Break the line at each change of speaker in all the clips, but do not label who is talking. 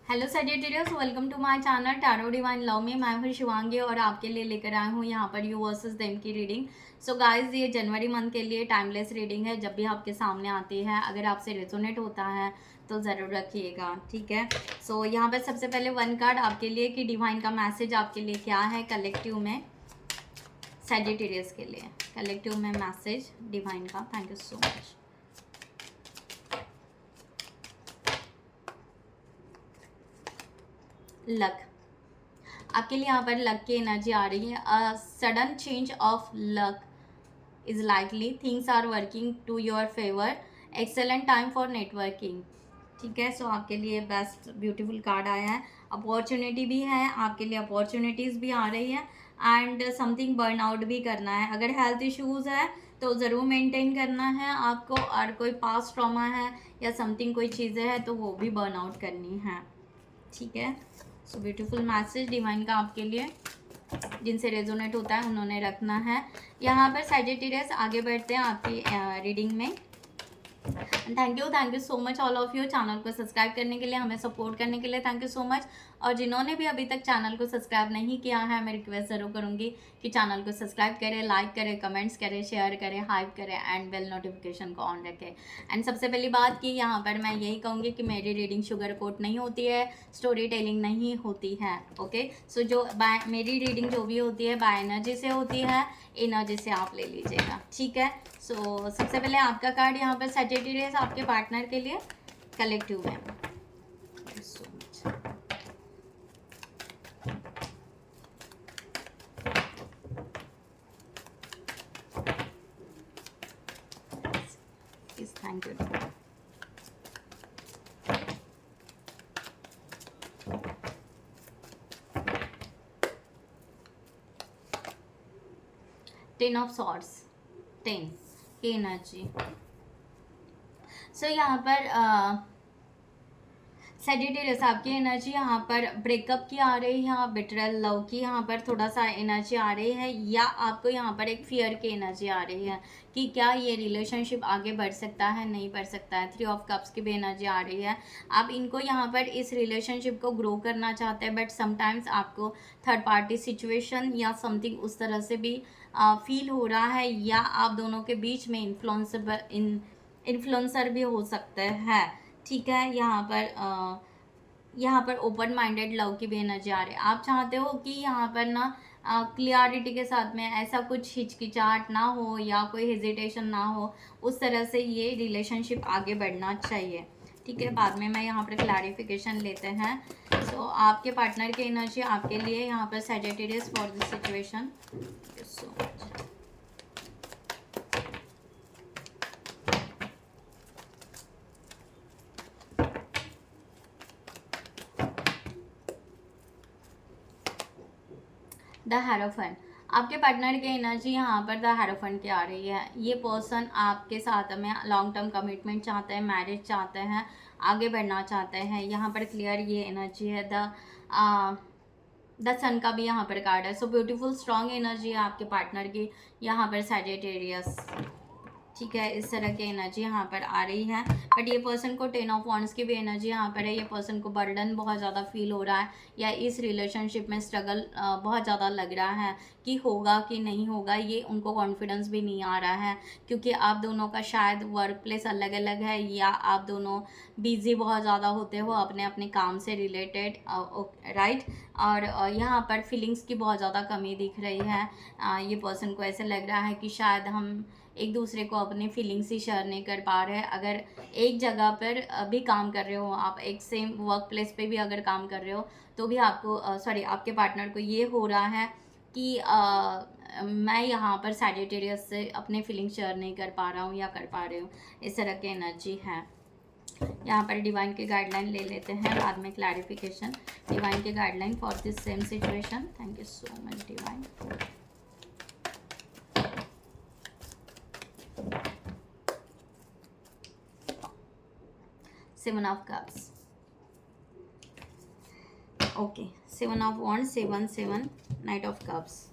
Hello Sagittarians, welcome to my channel tarot divine love में। मैं हूं शिवांगी और आपके लिए लेकर आई हूं यहाँ पर यू वर्सेस देम की रीडिंग। सो गाइस, ये जनवरी मंथ के लिए टाइमलेस रीडिंग है। जब भी आपके सामने आती है, अगर आपसे रेजोनेट होता है तो ज़रूर रखिएगा, ठीक है। सो यहाँ पर सबसे पहले वन कार्ड आपके लिए कि डिवाइन का मैसेज आपके लिए क्या है कलेक्टिव में, सजेटियर्स के लिए कलेक्टिव में मैसेज डिवाइन का। Thank you so much. Luck, आपके लिए यहाँ पर लक की एनर्जी आ रही है। A sudden change of luck is likely, things are working to your favour, excellent time for networking, ठीक है। सो आपके लिए बेस्ट ब्यूटीफुल कार्ड आया है। अपॉर्चुनिटी भी है आपके लिए, अपॉर्चुनिटीज़ भी आ रही है एंड समथिंग बर्न आउट भी करना है। अगर हेल्थ इश्यूज़ है तो ज़रूर मेंटेन करना है आपको, और कोई पास्ट ट्रॉमा है या समथिंग कोई चीज़ें हैं तो वो भी बर्न आउट करनी है, ठीक है। सो ब्यूटीफुल मैसेज डिवाइन का आपके लिए, जिनसे रेजोनेट होता है उन्होंने रखना है। यहाँ पर सजिटेरियस आगे बढ़ते हैं आपकी रीडिंग में। Thank you so much all of you channel को सब्सक्राइब करने के लिए, हमें सपोर्ट करने के लिए। Thank you so much. और जिन्होंने भी अभी तक चैनल को सब्सक्राइब नहीं किया है, मैं रिक्वेस्ट ज़रूर करूँगी कि चैनल को सब्सक्राइब करें, लाइक करें, कमेंट्स करें, शेयर करें, हाइप करें एंड बेल नोटिफिकेशन को ऑन रखें। एंड सबसे पहली बात कि यहाँ पर मैं यही कहूँगी कि मेरी रीडिंग शुगर कोट नहीं होती है, स्टोरी टेलिंग नहीं होती है, ओके। सो जो मेरी रीडिंग जो भी होती है बाय एनर्जी से होती है, एनर्जी से आप ले लीजिएगा, ठीक है। सो सबसे पहले आपका कार्ड यहाँ पर सजिटेरियस आपके पार्टनर के लिए कलेक्टिव में। So much. Thank you. Ten of swords, 10 की एनर्जी। सो यहाँ पर सजिटेरियस आपकी एनर्जी यहाँ पर ब्रेकअप की आ रही है, यहाँ बिट्रल लव की यहाँ पर थोड़ा सा एनर्जी आ रही है, या आपको यहाँ पर एक फियर की एनर्जी आ रही है कि क्या ये रिलेशनशिप आगे बढ़ सकता है, नहीं बढ़ सकता है। 3 ऑफ कप्स की भी एनर्जी आ रही है। आप इनको यहाँ पर इस रिलेशनशिप को ग्रो करना चाहते हैं, बट समटाइम्स आपको थर्ड पार्टी सिचुएशन या समथिंग उस तरह से भी फील हो रहा है, या आप दोनों के बीच में इन्फ्लुएंसर भी हो सकते हैं, ठीक है। यहाँ पर ओपन माइंडेड लव की भी एनर्जी आ रही है। आप चाहते हो कि यहाँ पर ना क्लियरिटी के साथ में ऐसा कुछ हिचकिचाहट ना हो या कोई हेजिटेशन ना हो, उस तरह से ये रिलेशनशिप आगे बढ़ना चाहिए, ठीक है। बाद में मैं यहाँ पर क्लैरिफिकेशन लेते हैं। सो आपके पार्टनर की एनर्जी आपके लिए यहाँ पर Sagittarius for this situation. So the hierophant, आपके पार्टनर की एनर्जी यहाँ पर द हेरोफेंट की आ रही है। ये पर्सन आपके साथ में लॉन्ग टर्म कमिटमेंट चाहते हैं, मैरिज चाहते हैं, आगे बढ़ना चाहते हैं। यहाँ पर क्लियर ये एनर्जी है। द सन का भी यहाँ पर कार्ड है। सो ब्यूटीफुल स्ट्रॉन्ग एनर्जी है आपके पार्टनर की यहाँ पर सजिटेरियस, ठीक है। इस तरह की एनर्जी यहाँ पर आ रही है। बट ये पर्सन को 10 ऑफ वॉन्ड्स की भी एनर्जी यहाँ पर है। ये पर्सन को बर्डन बहुत ज़्यादा फील हो रहा है, या इस रिलेशनशिप में स्ट्रगल बहुत ज़्यादा लग रहा है कि होगा कि नहीं होगा। ये उनको कॉन्फिडेंस भी नहीं आ रहा है, क्योंकि आप दोनों का शायद वर्क प्लेस अलग अलग है, या आप दोनों बिजी बहुत ज़्यादा होते हो अपने अपने काम से रिलेटेड, राइट। और यहाँ पर फीलिंग्स की बहुत ज़्यादा कमी दिख रही है। ये पर्सन को ऐसे लग रहा है कि शायद हम एक दूसरे को अपनी फीलिंग्स ही शेयर नहीं कर पा रहे हैं। अगर एक जगह पर भी काम कर रहे हो, आप एक सेम वर्क प्लेस पे भी अगर काम कर रहे हो, तो भी आपको सॉरी आपके पार्टनर को ये हो रहा है कि मैं यहाँ पर सजिटेरियस से अपने फीलिंग शेयर नहीं कर पा रहा हूँ या कर पा रही हूँ। इस तरह की एनर्जी है। यहाँ पर डिवाइन की गाइडलाइन ले लेते हैं, बाद में क्लैरिफिकेशन। डिवाइन की guideline for this same situation. Thank you so much divine. Seven of Cups. Okay, 7 of Wands, 7 7, Knight of Cups.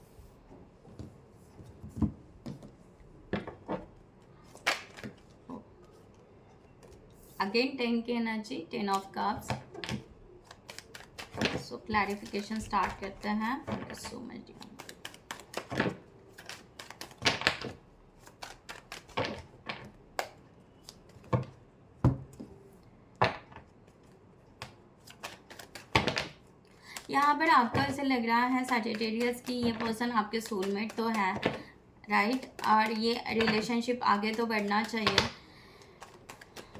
Again 10 की energy, 10 of Cups, so clarification start करते हैं। Thank you so much. यहाँ पर आपको ऐसे लग रहा है सैजिटेरियस की ये पर्सन आपके सोलमेट तो है, राइट, और ये रिलेशनशिप आगे तो बढ़ना चाहिए।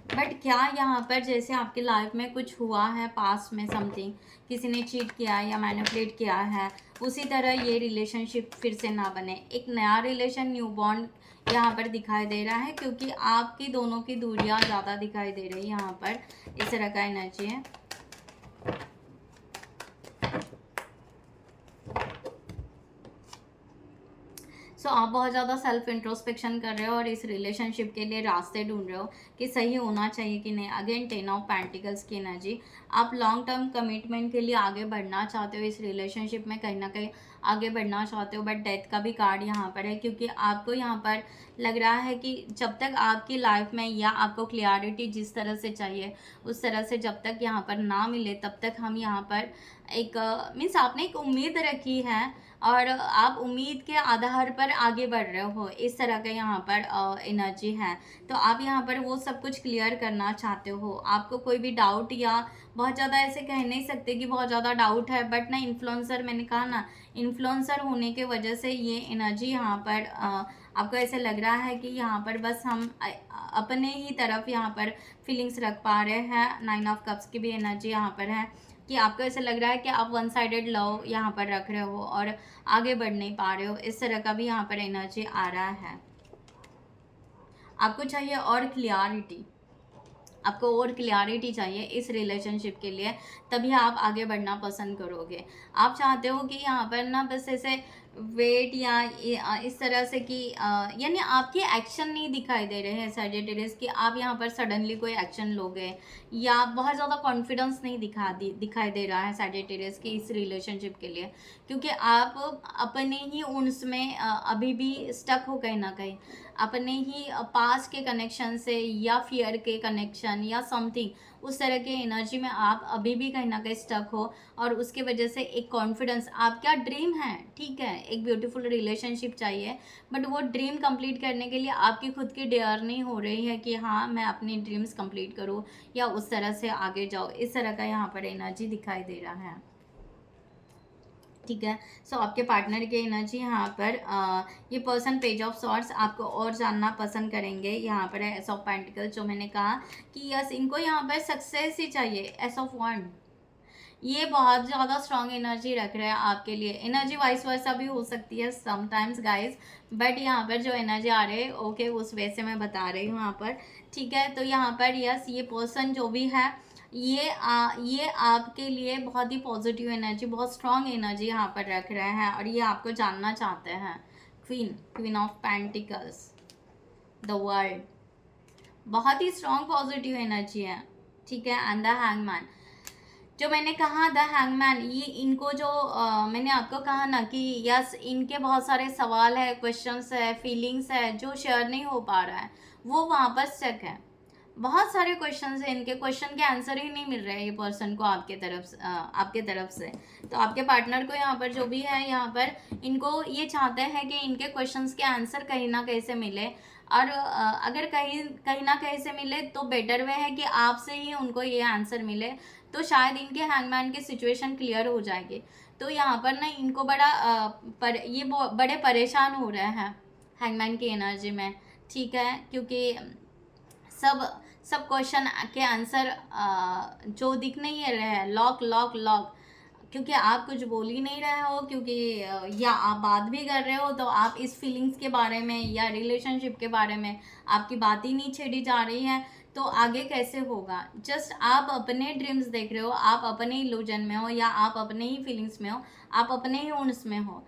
बट क्या यहाँ पर जैसे आपकी लाइफ में कुछ हुआ है पास्ट में, समथिंग किसी ने चीट किया या मैनिपुलेट किया है, उसी तरह ये रिलेशनशिप फिर से ना बने। एक नया रिलेशन, न्यू बॉन्ड यहाँ पर दिखाई दे रहा है, क्योंकि आपकी दोनों की दूरियाँ ज़्यादा दिखाई दे रही है। यहाँ पर इस तरह का एनर्जी है। सो आप बहुत ज़्यादा सेल्फ इंट्रोस्पेक्शन कर रहे हो और इस रिलेशनशिप के लिए रास्ते ढूंढ रहे हो कि सही होना चाहिए कि नहीं। अगेन 10 ऑफ पेंटिकल्स की एनर्जी, आप लॉन्ग टर्म कमिटमेंट के लिए आगे बढ़ना चाहते हो, इस रिलेशनशिप में कहीं ना कहीं आगे बढ़ना चाहते हो। बट डेथ का भी कार्ड यहाँ पर है, क्योंकि आपको यहाँ पर लग रहा है कि जब तक आपकी लाइफ में या आपको क्लियरिटी जिस तरह से चाहिए उस तरह से जब तक यहाँ पर ना मिले, तब तक हम यहाँ पर एक मीन्स आपने एक उम्मीद रखी है और आप उम्मीद के आधार पर आगे बढ़ रहे हो, इस तरह का यहाँ पर एनर्जी है। तो आप यहाँ पर वो सब कुछ क्लियर करना चाहते हो। आपको कोई भी डाउट, या बहुत ज़्यादा ऐसे कह नहीं सकते कि बहुत ज़्यादा डाउट है, बट ना इन्फ्लुएंसर, मैंने कहा ना, इन्फ्लुएंसर होने के वजह से ये एनर्जी यहाँ पर आपको ऐसे लग रहा है कि यहाँ पर बस हम अपने ही तरफ यहाँ पर फीलिंग्स रख पा रहे हैं। 9 ऑफ कप्स की भी एनर्जी यहाँ पर है कि आपको ऐसा लग रहा है कि आप वन साइडेड लव यहाँ पर रख रहे हो और आगे बढ़ नहीं पा रहे हो, इस तरह का भी यहाँ पर एनर्जी आ रहा है। आपको चाहिए और क्लियरिटी, आपको और क्लियरिटी चाहिए इस रिलेशनशिप के लिए, तभी आप आगे बढ़ना पसंद करोगे। आप चाहते हो कि यहाँ पर ना बस ऐसे वेट या इस तरह से कि यानी आपके एक्शन नहीं दिखाई दे रहे हैं सैजिटेरियस, कि आप यहाँ पर सडनली कोई एक्शन लोगे, या बहुत ज़्यादा कॉन्फिडेंस नहीं दिखाई दे रहा है सैजिटेरियस की इस रिलेशनशिप के लिए, क्योंकि आप अपने ही उसमें अभी भी स्टक हो कहीं ना कहीं, अपने ही पास के कनेक्शन से या फियर के कनेक्शन या समथिंग उस तरह के एनर्जी में आप अभी भी कहीं ना कहीं स्टक हो, और उसके वजह से एक कॉन्फिडेंस, आपका ड्रीम है, ठीक है, एक ब्यूटीफुल रिलेशनशिप चाहिए, बट वो ड्रीम कंप्लीट करने के लिए आपकी खुद की डेयर नहीं हो रही है कि हाँ मैं अपनी ड्रीम्स कंप्लीट करूँ या उस तरह से आगे जाओ, इस तरह का यहाँ पर एनर्जी दिखाई दे रहा है। ठीक है, सो आपके पार्टनर की एनर्जी यहाँ पर ये पर्सन पेज ऑफ सॉर्ट्स आपको और जानना पसंद करेंगे। यहाँ पर है एस ऑफ पेंटिकल, जो मैंने कहा कि यस इनको यहाँ पर सक्सेस ही चाहिए। एस ऑफ वंड, ये बहुत ज़्यादा स्ट्रॉन्ग एनर्जी रख रहे हैं आपके लिए। एनर्जी वाइस वर्सा भी हो सकती है समटाइम्स गाइज, बट यहाँ पर जो एनर्जी आ रही है ओके उस वे से मैं बता रही हूँ यहाँ पर। ठीक है, तो यहाँ पर यस ये पर्सन जो भी है ये आपके लिए बहुत ही पॉजिटिव एनर्जी, बहुत स्ट्रॉन्ग एनर्जी यहाँ पर रख रहे हैं, और ये आपको जानना चाहते हैं। Queen of pentacles, the world, बहुत ही स्ट्रॉन्ग पॉजिटिव एनर्जी है। ठीक है, एंड द हैंगमैन, जो मैंने कहा द हैंगमैन, ये इनको जो मैंने आपको कहा ना कि यस इनके बहुत सारे सवाल है, क्वेश्चंस है, फीलिंग्स है जो शेयर नहीं हो पा रहा है, वो वहाँ पर स्टक है। बहुत सारे क्वेश्चंस हैं इनके, क्वेश्चन के आंसर ही नहीं मिल रहे हैं ये पर्सन को आपके तरफ से। तो आपके पार्टनर को यहाँ पर जो भी है, यहाँ पर इनको ये चाहते हैं कि इनके क्वेश्चंस के आंसर कहीं ना कहीं से मिले, और अगर कहीं ना कहीं से मिले तो बेटर वे है कि आपसे ही उनको ये आंसर मिले, तो शायद इनके हैंगमैन की सिचुएशन क्लियर हो जाएगी। तो यहाँ पर ना इनको ये बड़े परेशान हो रहे हैं हैंगमैन की एनर्जी में। ठीक है, क्योंकि सब क्वेश्चन के आंसर जो दिख नहीं रहे हैं, लॉक, क्योंकि आप कुछ बोल ही नहीं रहे हो, क्योंकि या आप बात भी कर रहे हो तो आप इस फीलिंग्स के बारे में या रिलेशनशिप के बारे में आपकी बात ही नहीं छेड़ी जा रही है, तो आगे कैसे होगा। जस्ट आप अपने ड्रीम्स देख रहे हो, आप अपने इल्यूजन में हो, या आप अपने ही फीलिंग्स में हो, आप अपने ही उसमें हो।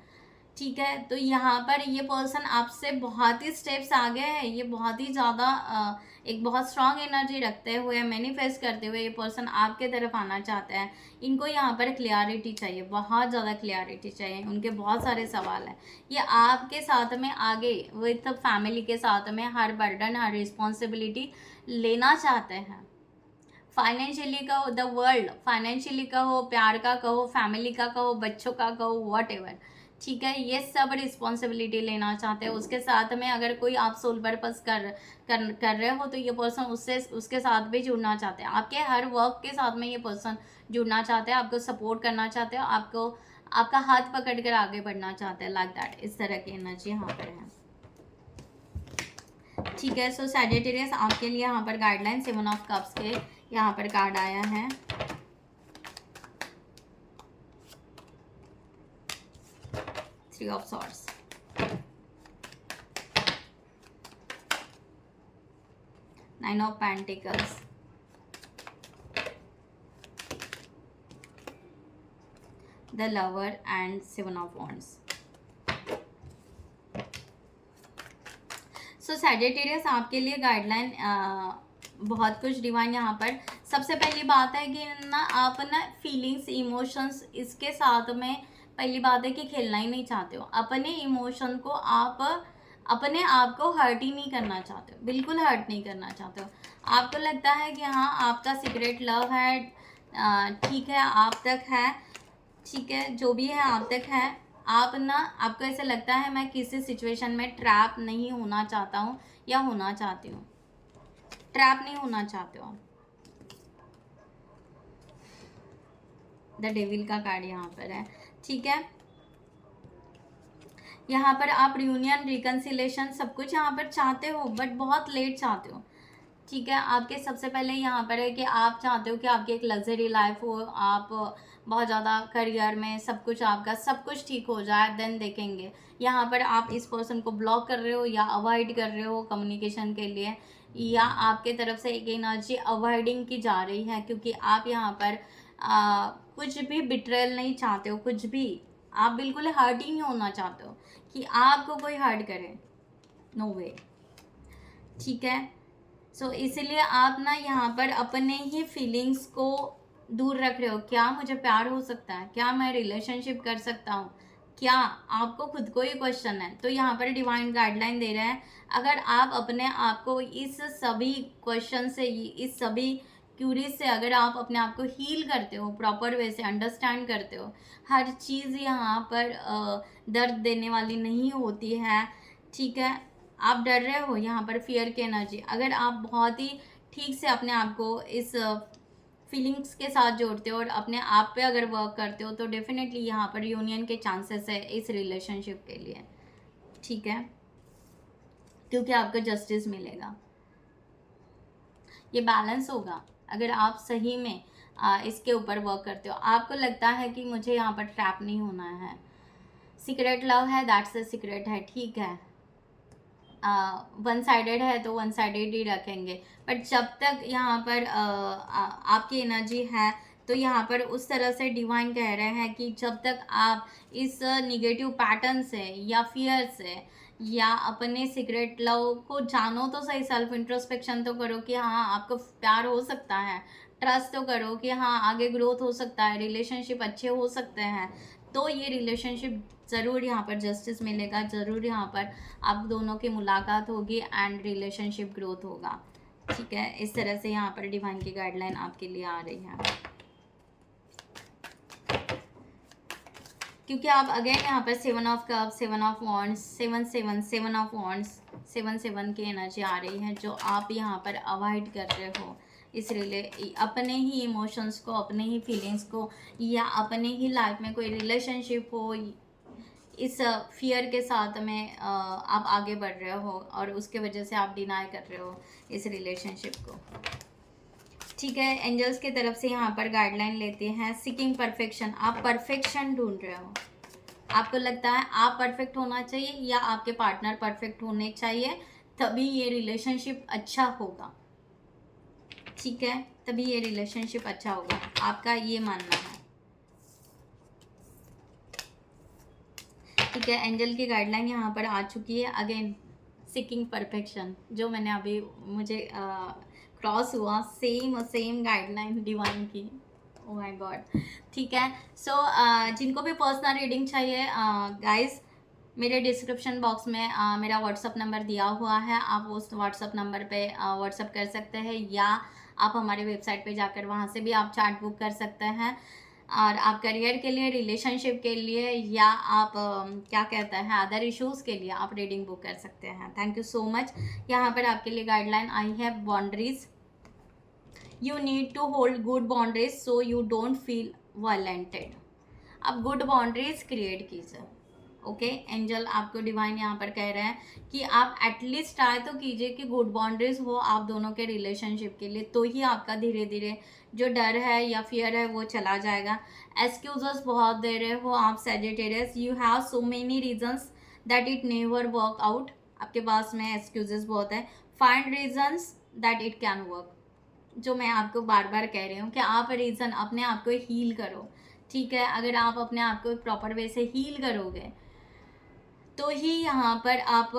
ठीक है, तो यहाँ पर ये पर्सन आपसे बहुत ही स्टेप्स आगे है, ये बहुत ही ज़्यादा एक बहुत स्ट्रांग एनर्जी रखते हुए, मैनिफेस्ट करते हुए ये पर्सन आपके तरफ आना चाहते हैं। इनको यहाँ पर क्लियरिटी चाहिए, बहुत ज़्यादा क्लियरिटी चाहिए, उनके बहुत सारे सवाल हैं। ये आपके साथ में आगे विथ फैमिली के साथ में हर बर्डन, हर रिस्पॉन्सिबिलिटी लेना चाहते हैं। फाइनेंशियली कहो, द वर्ल्ड, फाइनेंशियली कहो, प्यार का कहो, फैमिली का कहो, बच्चों का कहो, वॉट एवर, ठीक है, ये सब रिस्पॉन्सिबिलिटी लेना चाहते हैं। उसके साथ में अगर कोई आप सोल पर्पस कर रहे हो तो ये पर्सन उसके साथ भी जुड़ना चाहते हैं, आपके हर वर्क के साथ में ये पर्सन जुड़ना चाहते हैं, आपको सपोर्ट करना चाहते हैं, आपको आपका हाथ पकड़ कर आगे बढ़ना चाहते हैं, लाइक दैट, इस तरह की एनर्जी यहाँ पर है, ठीक है। सो सैजिटेरियस आपके लिए यहाँ पर गाइडलाइन 7 ऑफ कप्स के यहाँ पर कार्ड आया है, 3 of swords, nine of pentacles, the lover and 7 of wands. So Sagittarius आपके लिए गाइडलाइन बहुत कुछ डिवाइन यहाँ पर। सबसे पहली बात है कि ना आप ना फीलिंग्स, इमोशंस, इसके साथ में पहली बात है कि खेलना ही नहीं चाहते हो। अपने इमोशन को आप अपने आप को हर्ट ही नहीं करना चाहते हो, बिल्कुल हर्ट नहीं करना चाहते हो। आपको लगता है कि हाँ आपका सीक्रेट लव है, ठीक है, आप तक है, ठीक है, जो भी है आप तक है। आप ना, आपको ऐसा लगता है मैं किसी सिचुएशन में ट्रैप नहीं होना चाहता हूँ या होना चाहती हूँ, ट्रैप नहीं होना चाहते हो। द डेविल का कार्ड यहाँ पर है, ठीक है। यहाँ पर आप रियूनियन, रिकन्सिलेशन सब कुछ यहाँ पर चाहते हो, बट बहुत लेट चाहते हो, ठीक है। आपके सबसे पहले यहाँ पर है कि आप चाहते हो कि आपकी एक लग्जरी लाइफ हो, आप बहुत ज़्यादा करियर में सब कुछ, आपका सब कुछ ठीक हो जाए, देन देखेंगे। यहाँ पर आप इस पर्सन को ब्लॉक कर रहे हो या अवॉइड कर रहे हो कम्युनिकेशन के लिए, या आपके तरफ से एक एनर्जी अवॉइडिंग की जा रही है, क्योंकि आप यहाँ पर कुछ भी बिट्रेल नहीं चाहते हो, कुछ भी आप बिल्कुल हर्ट ही नहीं होना चाहते हो कि आपको कोई हर्ट करे, नो वे, ठीक है। सो इसलिए आप ना यहाँ पर अपने ही फीलिंग्स को दूर रख रहे हो। क्या मुझे प्यार हो सकता है, क्या मैं रिलेशनशिप कर सकता हूँ, क्या आपको खुद को ही क्वेश्चन है। तो यहाँ पर डिवाइन गाइडलाइन दे रहे हैं, अगर आप अपने आप को इस सभी क्वेश्चन से, इस सभी क्यूरीज से अगर आप अपने आप को हील करते हो, प्रॉपर वे से अंडरस्टैंड करते हो, हर चीज़ यहाँ पर दर्द देने वाली नहीं होती है, ठीक है। आप डर रहे हो यहाँ पर, फियर की एनर्जी, अगर आप बहुत ही ठीक से अपने आप को इस फीलिंग्स के साथ जोड़ते हो और अपने आप पे अगर वर्क करते हो, तो डेफिनेटली यहाँ पर यूनियन के चांसेस है इस रिलेशनशिप के लिए, ठीक है, क्योंकि आपको जस्टिस मिलेगा, ये बैलेंस होगा अगर आप सही में इसके ऊपर वर्क करते हो। आपको लगता है कि मुझे यहाँ पर ट्रैप नहीं होना है, सीक्रेट लव है, दैट्स अ सीक्रेट है, ठीक है, वन साइडेड है तो वन साइडेड ही रखेंगे, बट जब तक यहाँ पर आपकी एनर्जी है, तो यहाँ पर उस तरह से डिवाइन कह रहे हैं कि जब तक आप इस निगेटिव पैटर्न से या फियर से या अपने सीक्रेट लव को जानो तो सही, सेल्फ इंट्रोस्पेक्शन तो करो कि हाँ आपको प्यार हो सकता है, ट्रस्ट तो करो कि हाँ आगे ग्रोथ हो सकता है, रिलेशनशिप अच्छे हो सकते हैं, तो ये रिलेशनशिप ज़रूर यहाँ पर जस्टिस मिलेगा, ज़रूर यहाँ पर आप दोनों की मुलाकात होगी एंड रिलेशनशिप ग्रोथ होगा, ठीक है। इस तरह से यहाँ पर डिवाइन की गाइडलाइन आपके लिए आ रही है, क्योंकि आप अगेन यहाँ पर 7 of cup, 7 of wands, 7 of wands, 7 की एनर्जी आ रही है, जो आप यहाँ पर अवॉइड कर रहे हो इस अपने ही इमोशंस को, अपने ही फीलिंग्स को, या अपने ही लाइफ में कोई रिलेशनशिप हो, इस फियर के साथ में आप आगे बढ़ रहे हो और उसके वजह से आप डिनाई कर रहे हो इस रिलेशनशिप को, ठीक है। एंजल्स की तरफ से यहाँ पर गाइडलाइन लेते हैं, सीकिंग परफेक्शन, आप परफेक्शन ढूंढ रहे हो, आपको लगता है आप परफेक्ट होना चाहिए या आपके पार्टनर परफेक्ट होने चाहिए, तभी ये रिलेशनशिप अच्छा होगा, ठीक है, तभी ये रिलेशनशिप अच्छा होगा, आपका ये मानना है, ठीक है। एंजल की गाइडलाइन यहाँ पर आ चुकी है, अगेन सीकिंग परफेक्शन, जो मैंने अभी मुझे क्रॉस हुआ, सेम गाइडलाइन डिवाइन की, ओ माय गॉड, ठीक है। सो जिनको भी पर्सनल रीडिंग चाहिए गाइस, मेरे डिस्क्रिप्शन बॉक्स में मेरा व्हाट्सअप नंबर दिया हुआ है, आप उस व्हाट्सअप नंबर पे व्हाट्सअप कर सकते हैं, या आप हमारे वेबसाइट पे जाकर वहाँ से भी आप चार्ट बुक कर सकते हैं। और आप करियर के लिए, रिलेशनशिप के लिए, या आप क्या कहते हैं अदर इश्यूज़ के लिए आप रीडिंग बुक कर सकते हैं। Thank you so much. यहाँ पर आपके लिए गाइडलाइन आई है, boundaries. You need to hold good boundaries so you don't feel violated. आप गुड बाउंड्रीज क्रिएट कीजिए। ओके एंजल, आपको डिवाइन यहाँ पर कह रहे हैं कि आप एटलीस्ट ट्राई तो कीजिए कि गुड बाउंड्रीज हो आप दोनों के रिलेशनशिप के लिए, तो ही आपका धीरे धीरे जो डर है या फियर है वो चला जाएगा। एक्सक्यूजेस बहुत दे रहे हो आप Sagittarius, you have so many reasons that it never work out. आपके पास में एक्सक्यूजेस बहुत है। Find reasons that it can work. जो मैं आपको बार बार कह रही हूँ कि आप रीज़न अपने आप को हील करो। ठीक है, अगर आप अपने आप को प्रॉपर वे से हील करोगे तो ही यहाँ पर आप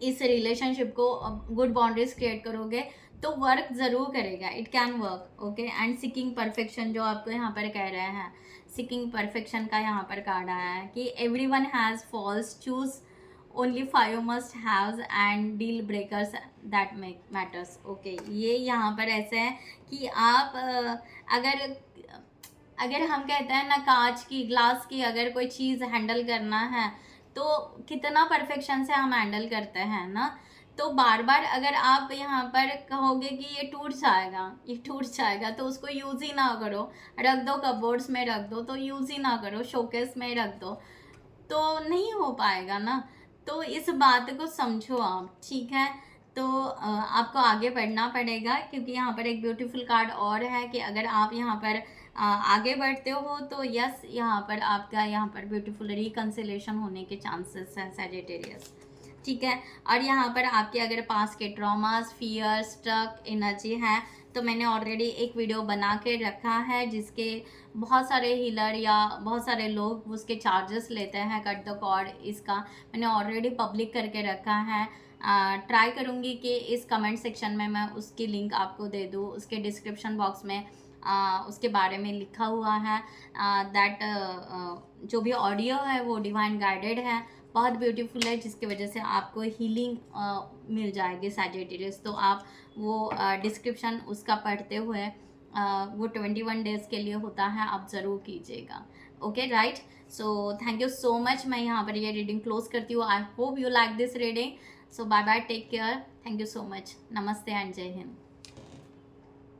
इस रिलेशनशिप को गुड बाउंड्रीज क्रिएट करोगे तो वर्क ज़रूर करेगा, it can work. Okay and seeking perfection जो आपको यहाँ पर कह रहे हैं, सीकिंग परफेक्शन का यहाँ पर कार्ड आया है कि everyone has flaws, choose only 5 must haves and deal breakers that make matters. Okay, ये यहाँ पर ऐसे है कि आप अगर हम कहते हैं ना कांच की, ग्लास की अगर कोई चीज़ हैंडल करना है तो कितना परफेक्शन से हम हैंडल करते हैं ना। तो बार बार अगर आप यहाँ पर कहोगे कि ये टूट जाएगा, ये टूट जाएगा, तो उसको यूज़ ही ना करो, रख दो कपबोर्ड्स में रख दो, तो यूज़ ही ना करो, शोकेस में रख दो, तो नहीं हो पाएगा ना। तो इस बात को समझो आप, ठीक है। तो आपको आगे बढ़ना पड़ेगा क्योंकि यहाँ पर एक ब्यूटीफुल कार्ड और है कि अगर आप यहाँ पर आगे बढ़ते हो तो यस, यहाँ पर आपका यहाँ पर ब्यूटीफुल रिकन्सिलेशन होने के चांसेस हैं सैजिटेरियस। ठीक है, और यहाँ पर आपके अगर पास के ट्रॉमास, फियर, स्टक एनर्जी है तो मैंने ऑलरेडी एक वीडियो बना के रखा है जिसके बहुत सारे हीलर या बहुत सारे लोग उसके चार्जेस लेते हैं, कट द कॉर्ड, इसका मैंने ऑलरेडी पब्लिक करके रखा है। ट्राई करूँगी कि इस कमेंट सेक्शन में मैं उसकी लिंक आपको दे दूँ, उसके डिस्क्रिप्शन बॉक्स में उसके बारे में लिखा हुआ है। दैट जो भी ऑडियो है वो डिवाइन गाइडेड है, बहुत ब्यूटीफुल है, जिसकी वजह से आपको हीलिंग मिल जाएगी सैजिटेरियस। तो आप वो डिस्क्रिप्शन उसका पढ़ते हुए वो 21 डेज़ के लिए होता है, आप ज़रूर कीजिएगा। Okay right, so thank you so much. मैं यहाँ पर ये रीडिंग क्लोज करती हूँ। I hope you like this reading. So bye bye, take care, thank you so much, नमस्ते एंड जय हिंद।